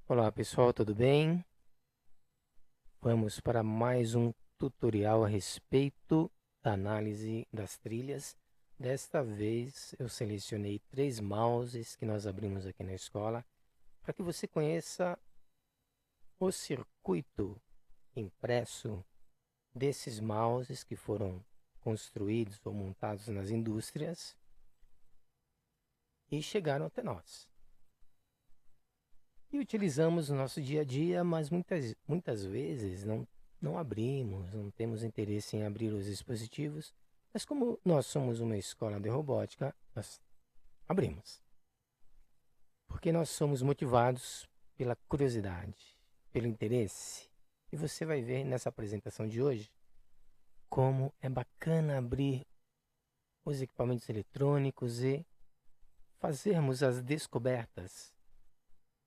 Olá pessoal, tudo bem? Vamos para mais um tutorial a respeito da análise das trilhas. Desta vez eu selecionei 3 mouses que nós abrimos aqui na escola para que você conheça o circuito impresso desses mouses que foram construídos ou montados nas indústrias e chegaram até nós. E utilizamos no nosso dia a dia, mas muitas vezes não abrimos, não temos interesse em abrir os dispositivos. Mas como nós somos uma escola de robótica, nós abrimos. Porque nós somos motivados pela curiosidade, pelo interesse. E você vai ver nessa apresentação de hoje como é bacana abrir os equipamentos eletrônicos e fazermos as descobertas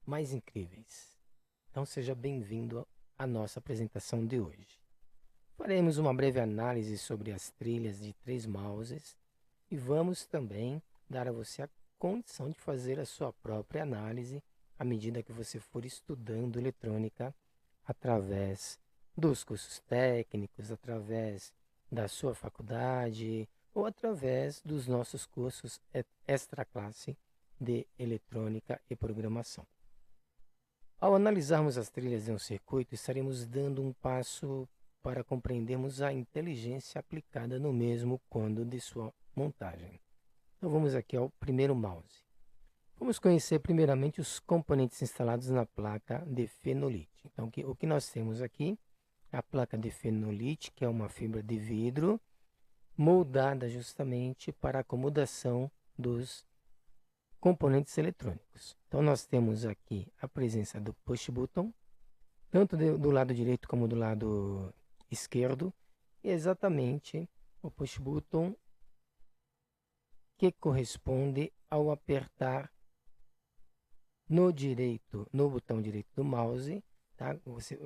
mais incríveis. Então seja bem-vindo à nossa apresentação de hoje. Faremos uma breve análise sobre as trilhas de 3 mouses e vamos também dar a você a condição de fazer a sua própria análise à medida que você for estudando eletrônica através dos cursos técnicos, através da sua faculdade ou através dos nossos cursos extra classe de eletrônica e programação. Ao analisarmos as trilhas de um circuito, estaremos dando um passo para compreendermos a inteligência aplicada no mesmo quando de sua montagem. Então vamos aqui ao primeiro mouse. Vamos conhecer primeiramente os componentes instalados na placa de fenolite. Então o que nós temos aqui é a placa de fenolite, que é uma fibra de vidro moldada justamente para a acomodação dos componentes eletrônicos. Então nós temos aqui a presença do push button, tanto do lado direito como do lado esquerdo, e exatamente o push button que corresponde ao apertar no botão direito do mouse, tá? Você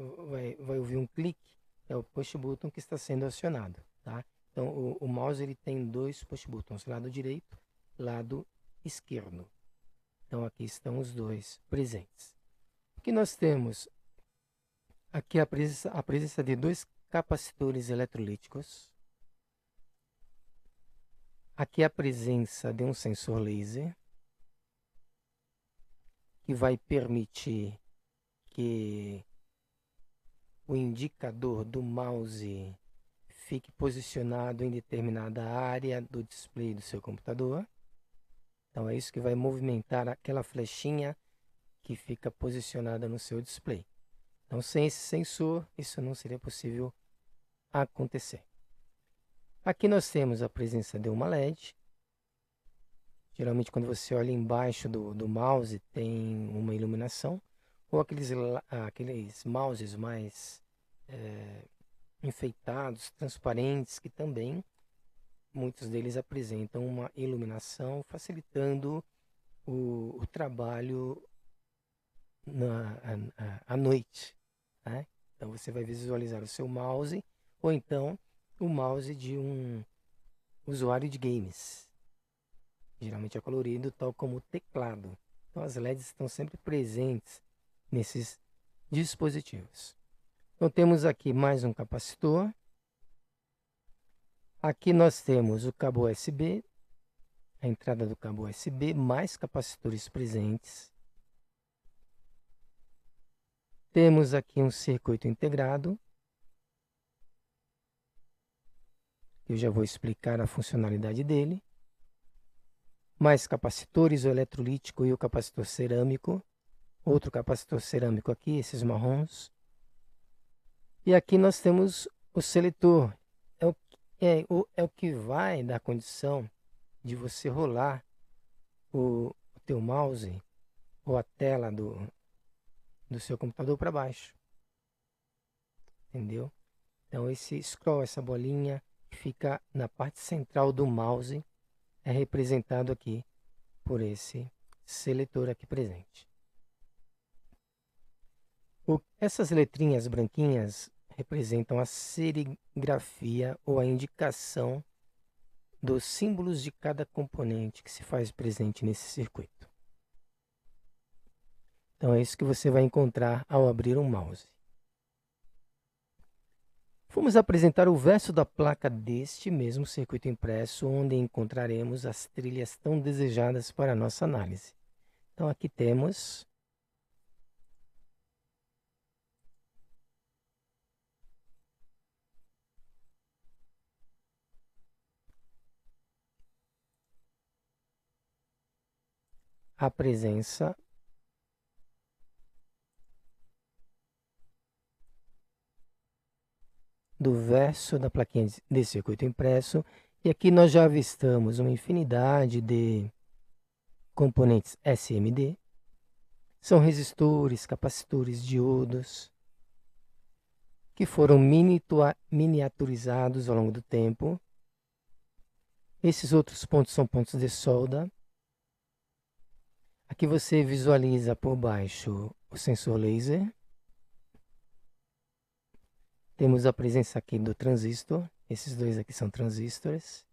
vai ouvir um clique, é o push button que está sendo acionado, tá? Então o mouse ele tem 2 push buttons, lado direito, lado esquerdo. Então aqui estão os dois presentes. O que nós temos aqui é a presença de 2 capacitores eletrolíticos. Aqui a presença de um sensor laser que vai permitir que o indicador do mouse fique posicionado em determinada área do display do seu computador. Então é isso que vai movimentar aquela flechinha que fica posicionada no seu display. Então sem esse sensor, isso não seria possível acontecer. Aqui nós temos a presença de uma LED. Geralmente quando você olha embaixo do mouse tem uma iluminação. Ou aqueles mouses mais enfeitados, transparentes, que também muitos deles apresentam uma iluminação, facilitando o trabalho à noite, né? Então você vai visualizar o seu mouse ou então o mouse de um usuário de games. Geralmente é colorido, tal como o teclado. Então as LEDs estão sempre presentes nesses dispositivos. Então temos aqui mais um capacitor. Aqui nós temos o cabo USB, a entrada do cabo USB, mais capacitores presentes. Temos aqui um circuito integrado. Eu já vou explicar a funcionalidade dele. Mais capacitores, o eletrolítico e o capacitor cerâmico. Outro capacitor cerâmico aqui, esses marrons. E aqui nós temos o seletor. É o que vai dar condição de você rolar o teu mouse ou a tela do seu computador para baixo. Entendeu? Então esse scroll, essa bolinha que fica na parte central do mouse, é representado aqui por esse seletor aqui presente. Essas letrinhas branquinhas representam a serigrafia ou a indicação dos símbolos de cada componente que se faz presente nesse circuito. Então é isso que você vai encontrar ao abrir um mouse. Vamos apresentar o verso da placa deste mesmo circuito impresso, onde encontraremos as trilhas tão desejadas para a nossa análise. Então aqui temos a presença do verso da plaquinha de circuito impresso. E aqui nós já avistamos uma infinidade de componentes SMD. São resistores, capacitores, diodos, que foram miniaturizados ao longo do tempo. Esses outros pontos são pontos de solda. Aqui você visualiza por baixo o sensor laser. Temos a presença aqui do transistor. Esses dois aqui são transistores.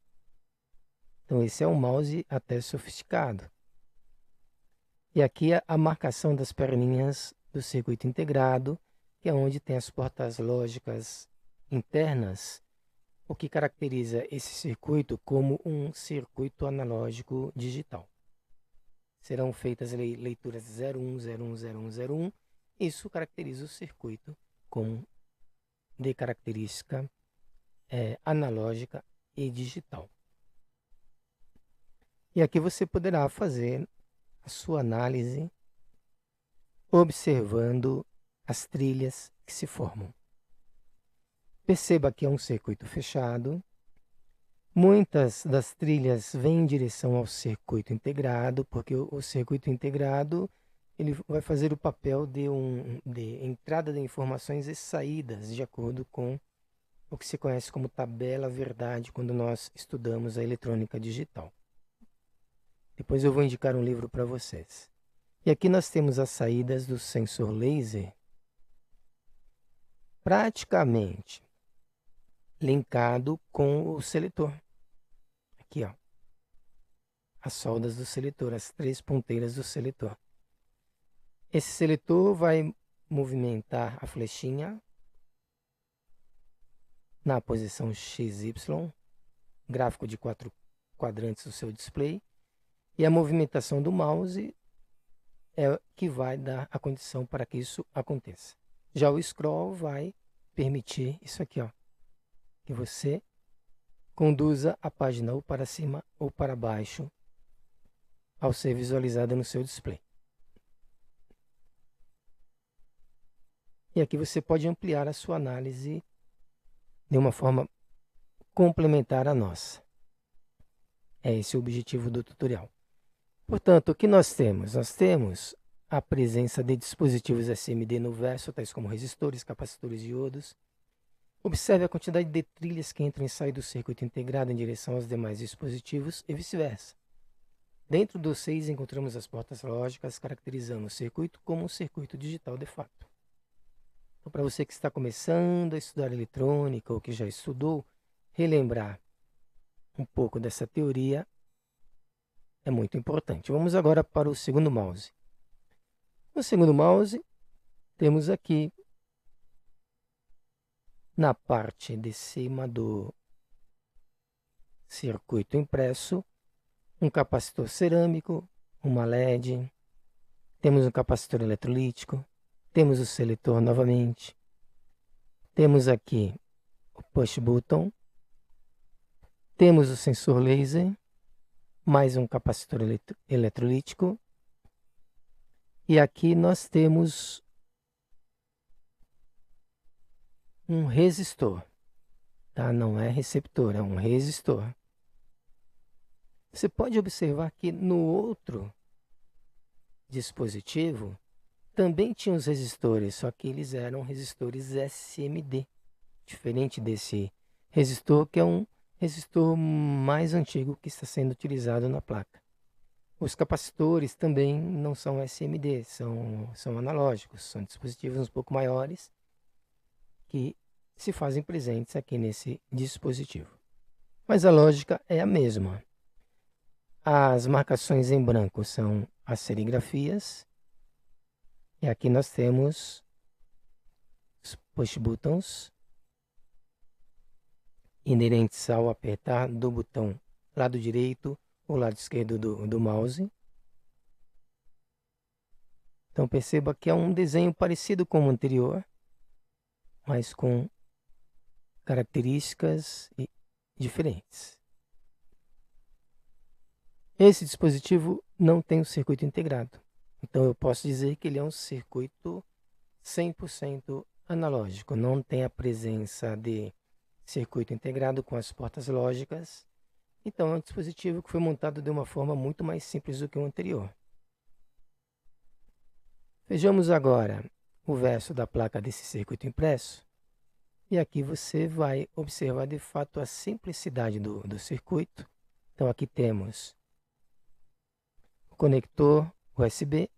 Então esse é um mouse até sofisticado. E aqui a marcação das perninhas do circuito integrado, que é onde tem as portas lógicas internas, o que caracteriza esse circuito como um circuito analógico digital. Serão feitas leituras 01, 01, 01, 01. Isso caracteriza o circuito como de característica analógica e digital. E aqui você poderá fazer a sua análise observando as trilhas que se formam. Perceba que é um circuito fechado. Muitas das trilhas vêm em direção ao circuito integrado, porque o circuito integrado ele vai fazer o papel de entrada de informações e saídas, de acordo com o que se conhece como tabela verdade, quando nós estudamos a eletrônica digital. Depois eu vou indicar um livro para vocês. E aqui nós temos as saídas do sensor laser, praticamente linkado com o seletor. Aqui, ó, as soldas do seletor, as 3 ponteiras do seletor. Esse seletor vai movimentar a flechinha na posição XY, gráfico de 4 quadrantes do seu display, e a movimentação do mouse é que vai dar a condição para que isso aconteça. Já o scroll vai permitir isso aqui, ó, que você conduza a página ou para cima ou para baixo ao ser visualizada no seu display. E aqui você pode ampliar a sua análise de uma forma complementar à nossa. É esse o objetivo do tutorial. Portanto, o que nós temos? Nós temos a presença de dispositivos SMD no verso, tais como resistores, capacitores e diodos. Observe a quantidade de trilhas que entram e saem do circuito integrado em direção aos demais dispositivos e vice-versa. Dentro dos 6 encontramos as portas lógicas, caracterizando o circuito como um circuito digital de fato. Então, para você que está começando a estudar eletrônica ou que já estudou, relembrar um pouco dessa teoria é muito importante. Vamos agora para o segundo mouse. No segundo mouse, temos aqui na parte de cima do circuito impresso um capacitor cerâmico, uma LED, temos um capacitor eletrolítico, temos o seletor novamente, temos aqui o push button, temos o sensor laser, mais um capacitor eletrolítico, e aqui nós temos um resistor, tá? Não é receptor, é um resistor. Você pode observar que no outro dispositivo também tinha os resistores, só que eles eram resistores SMD, diferente desse resistor, que é um resistor mais antigo que está sendo utilizado na placa. Os capacitores também não são SMD, são analógicos, são dispositivos um pouco maiores que se fazem presentes aqui nesse dispositivo. Mas a lógica é a mesma. As marcações em branco são as serigrafias, E aqui nós temos os push buttons inerentes ao apertar do botão lado direito ou lado esquerdo do mouse. Então perceba que é um desenho parecido com o anterior, mas com características diferentes. Esse dispositivo não tem um circuito integrado, então eu posso dizer que ele é um circuito 100% analógico, não tem a presença de circuito integrado com as portas lógicas, então é um dispositivo que foi montado de uma forma muito mais simples do que o anterior. Vejamos agora o verso da placa desse circuito impresso, e aqui você vai observar de fato a simplicidade do circuito. Então aqui temos o conector USB,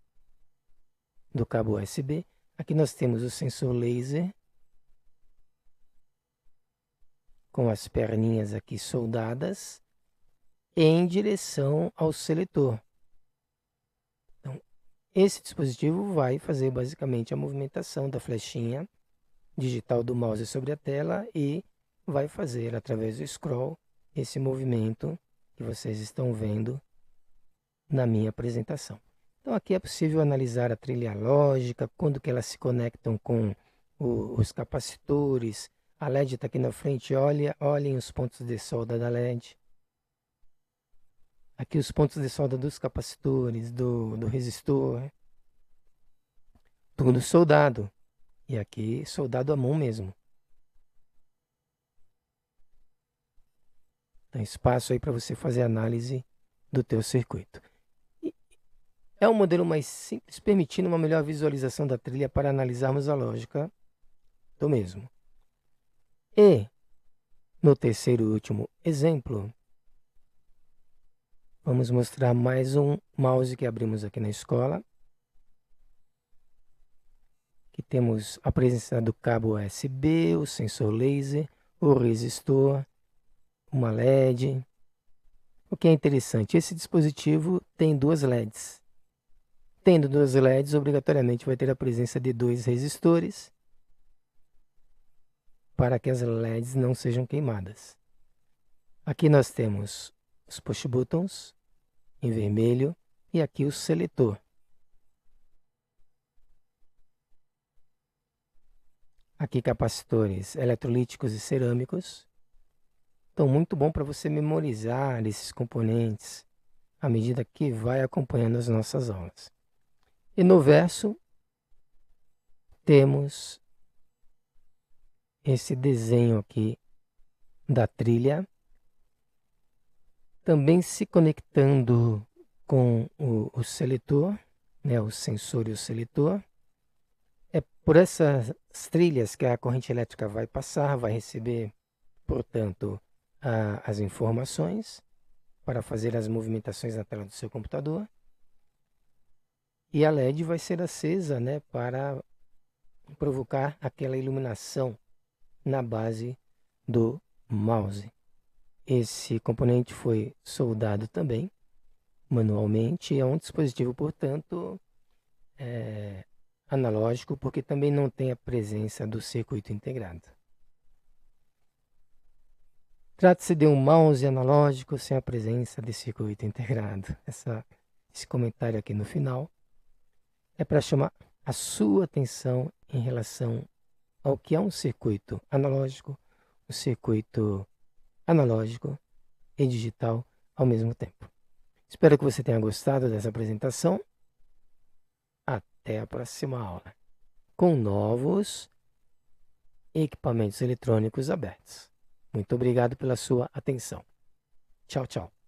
do cabo USB, aqui nós temos o sensor laser, com as perninhas aqui soldadas, em direção ao seletor. Então, esse dispositivo vai fazer basicamente a movimentação da flechinha digital do mouse sobre a tela e vai fazer, através do scroll, esse movimento que vocês estão vendo na minha apresentação. Então aqui é possível analisar a trilha lógica, quando que elas se conectam com os capacitores. A LED está aqui na frente, olhem os pontos de solda da LED. Aqui os pontos de solda dos capacitores, do resistor. Tudo soldado. E aqui soldado à mão mesmo. Tem espaço aí para você fazer análise do teu circuito. É um modelo mais simples, permitindo uma melhor visualização da trilha para analisarmos a lógica do mesmo. E, no terceiro e último exemplo, vamos mostrar mais um mouse que abrimos aqui na escola. Aqui temos a presença do cabo USB, o sensor laser, o resistor, uma LED. O que é interessante, esse dispositivo tem duas LEDs. Tendo duas LEDs, obrigatoriamente vai ter a presença de dois resistores para que as LEDs não sejam queimadas. Aqui nós temos os push buttons em vermelho e aqui o seletor. Aqui capacitores eletrolíticos e cerâmicos. Então muito bom para você memorizar esses componentes à medida que vai acompanhando as nossas aulas. E no verso temos esse desenho aqui da trilha, também se conectando com o seletor, né, o sensor e o seletor. É por essas trilhas que a corrente elétrica vai passar, vai receber, portanto, as informações para fazer as movimentações na tela do seu computador. E a LED vai ser acesa, né, para provocar aquela iluminação na base do mouse. Esse componente foi soldado também manualmente. É um dispositivo, portanto, analógico, porque também não tem a presença do circuito integrado. Trata-se de um mouse analógico sem a presença de circuito integrado. Esse comentário aqui no final é para chamar a sua atenção em relação ao que é um circuito analógico, um circuito analógico e digital ao mesmo tempo. Espero que você tenha gostado dessa apresentação. Até a próxima aula, com novos equipamentos eletrônicos abertos. Muito obrigado pela sua atenção. Tchau, tchau.